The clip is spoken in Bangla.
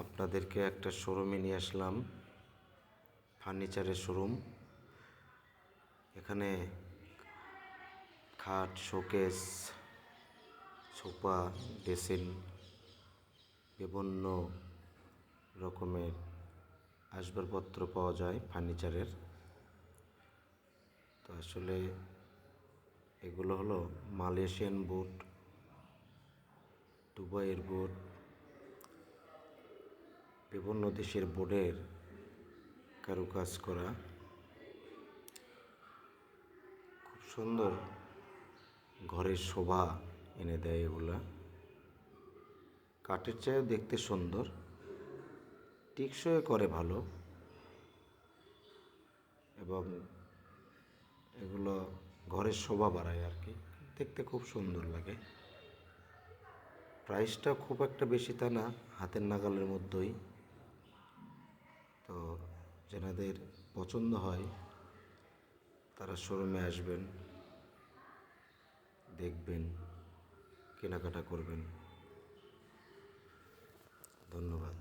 আপনাদেরকে একটা শোরুমে নিয়ে আসলাম, ফার্নিচারের শোরুম। এখানে খাট, শোকেস, সোফা, ড্রেসিং, বিভিন্ন রকমের আসবাবপত্র পাওয়া যায় ফার্নিচারের। তো আসলে এগুলো হলো মালয়েশিয়ান বোর্ড, দুবাইয়ের বোর্ড, বিভিন্ন দেশের বোর্ডের কারুকাজ করা, খুব সুন্দর ঘরের শোভা এনে দেয় এগুলা। কাঠের চেয়েও দেখতে সুন্দর, টেকসই করে ভালো, এবং এগুলো ঘরের শোভা বাড়ায় আর কি, দেখতে খুব সুন্দর লাগে। প্রাইসটা খুব একটা বেশি তা না, হাতের নাগালের মধ্যেই। তো যাদের পছন্দ হয় তারা শোরুমে আসবেন, দেখবেন, কেনাকাটা করবেন। ধন্যবাদ।